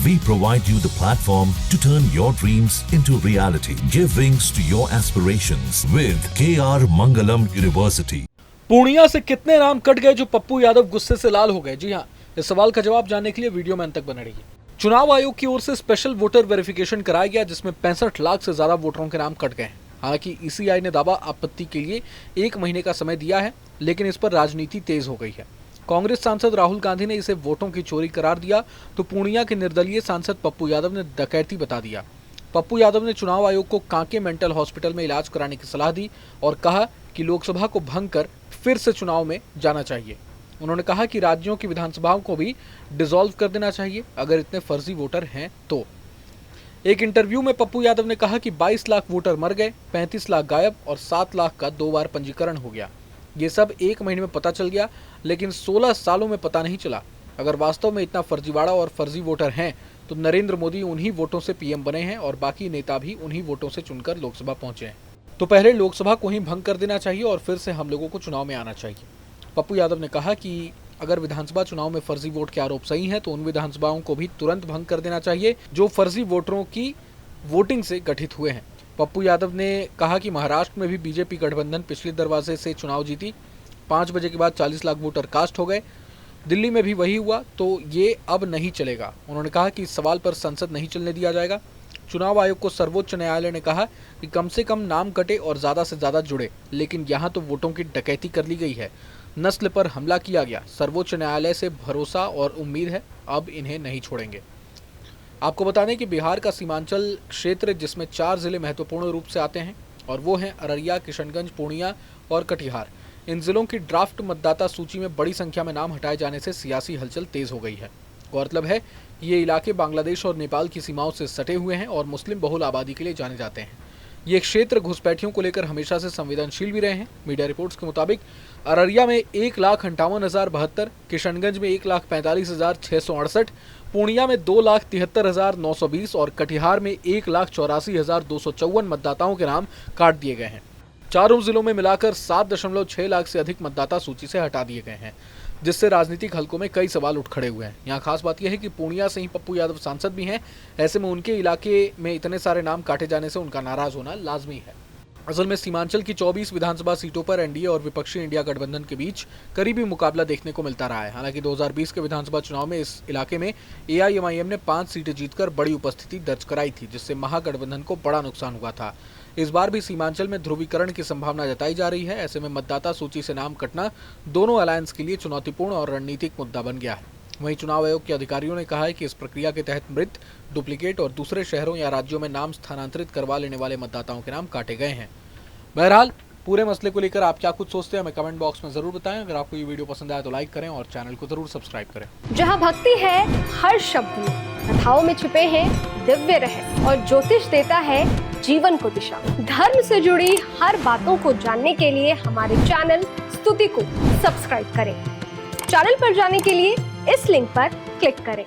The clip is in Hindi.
We provide you the platform to turn your dreams into reality. Give wings to your aspirations with KR Mangalam University. Purnia से कितने नाम कट गए जो पप्पू यादव गुस्से से लाल हो गए? जी हाँ, इस सवाल का जवाब जानने के लिए वीडियो में अंत तक बने रहिए। चुनाव आयोग की ओर से स्पेशल वोटर वेरिफिकेशन कराया गया, जिसमें 65 लाख से ज्यादा वोटरों के नाम कट गए हैं। हालांकि ईसीआई ने दावा आपत्ति के लिए 1 महीने का समय दिया है, लेकिन इस पर राजनीति तेज हो गई है। कांग्रेस सांसद राहुल गांधी ने इसे वोटों की चोरी करार दिया, तो पूर्णिया के निर्दलीय सांसद पप्पू यादव ने डकैती बता दिया। पप्पू यादव ने चुनाव आयोग को कांके मेंटल हॉस्पिटल में इलाज कराने की सलाह दी और कहा कि लोकसभा को भंग कर फिर से चुनाव में जाना चाहिए। उन्होंने कहा कि राज्यों की विधानसभाओं को भी डिसॉल्व कर देना चाहिए अगर इतने फर्जी वोटर हैं तो। एक इंटरव्यू में पप्पू यादव ने कहा कि 22 लाख वोटर मर गए, 35 लाख गायब और 7 लाख का 2 बार पंजीकरण हो गया। ये सब 1 महीने में पता चल गया, लेकिन 16 सालों में पता नहीं चला। अगर वास्तव में इतना फर्जीवाड़ा और फर्जी वोटर हैं तो नरेंद्र मोदी उन्हीं वोटों से पीएम बने हैं और बाकी नेता भी उन्हीं वोटों से चुनकर लोकसभा पहुंचे हैं। तो पहले लोकसभा को ही भंग कर देना चाहिए और फिर से हम लोगों को चुनाव में आना चाहिए। पप्पू यादव ने कहा कि अगर विधानसभा चुनाव में फर्जी वोट के आरोप सही हैं तो उन विधानसभाओं को भी तुरंत भंग कर देना चाहिए जो फर्जी वोटरों की वोटिंग से गठित हुए हैं। पप्पू यादव ने कहा कि महाराष्ट्र में भी बीजेपी गठबंधन पिछले दरवाजे से चुनाव जीती, 5 बजे के बाद 40 लाख वोटर कास्ट हो गए। दिल्ली में भी वही हुआ, तो ये अब नहीं चलेगा। उन्होंने कहा कि इस सवाल पर संसद नहीं चलने दिया जाएगा। चुनाव आयोग को सर्वोच्च न्यायालय ने कहा कि कम से कम नाम कटे और ज़्यादा से ज़्यादा जुड़े, लेकिन यहाँ तो वोटों की डकैती कर ली गई है, नस्ल पर हमला किया गया। सर्वोच्च न्यायालय से भरोसा और उम्मीद है, अब इन्हें नहीं छोड़ेंगे। आपको बता दें कि बिहार का सीमांचल क्षेत्र, जिसमें 4 जिले महत्वपूर्ण रूप से आते हैं, और वो हैं अररिया, किशनगंज, पूर्णिया और कटिहार। इन जिलों की ड्राफ्ट मतदाता सूची में बड़ी संख्या में नाम हटाए जाने से सियासी हलचल तेज हो गई है। गौरतलब है कि ये इलाके बांग्लादेश और नेपाल की सीमाओं से सटे हुए हैं और मुस्लिम बहुल आबादी के लिए जाने जाते हैं। ये क्षेत्र घुसपैठियों को लेकर हमेशा से संवेदनशील भी रहे हैं। मीडिया रिपोर्ट्स के मुताबिक अररिया में 1,58,072, किशनगंज में 1,45,668, पूर्णिया में 2,73,920 और कटिहार में 1,84,254 मतदाताओं के नाम काट दिए गए हैं। चारों जिलों में मिलाकर 7.6 लाख से अधिक मतदाता सूची से हटा दिए गए हैं, जिससे राजनीतिक हलकों में कई सवाल उठ खड़े हुए हैं। यहाँ खास बात यह है कि पूर्णिया से ही पप्पू यादव सांसद भी हैं। ऐसे में उनके इलाके में इतने सारे नाम काटे जाने से उनका नाराज होना लाजमी है। असल में सीमांचल की 24 विधानसभा सीटों पर एनडीए और विपक्षी इंडिया गठबंधन के बीच करीबी मुकाबला देखने को मिलता रहा है। हालांकि 2020 के विधानसभा चुनाव में इस इलाके में एआईएमआईएम ने 5 सीटें जीतकर बड़ी उपस्थिति दर्ज कराई थी, जिससे महागठबंधन को बड़ा नुकसान हुआ था। इस बार भी सीमांचल में ध्रुवीकरण की संभावना जताई जा रही है। ऐसे में मतदाता सूची से नाम कटना दोनों अलायंस के लिए चुनौतीपूर्ण और रणनीतिक मुद्दा बन गया है। वहीं चुनाव आयोग के अधिकारियों ने कहा है कि इस प्रक्रिया के तहत मृत, डुप्लीकेट और दूसरे शहरों या राज्यों में नाम स्थानांतरित करवा लेने वाले मतदाताओं के नाम काटे गए हैं। बहरहाल पूरे मसले को लेकर आप क्या कुछ सोचते हैं, हमें कमेंट बॉक्स में जरूर बताएं। अगर आपको ये वीडियो पसंद आया तो लाइक करें और चैनल को जरूर सब्सक्राइब करें। जहां भक्ति है हर शब्द में, कथाओं में छुपे हैं दिव्य रहस्य और ज्योतिष देता है जीवन को दिशा। धर्म से जुड़ी हर बातों को जानने के लिए हमारे चैनल स्तुति को सब्सक्राइब करें। चैनल पर जाने के लिए इस लिंक पर क्लिक करें।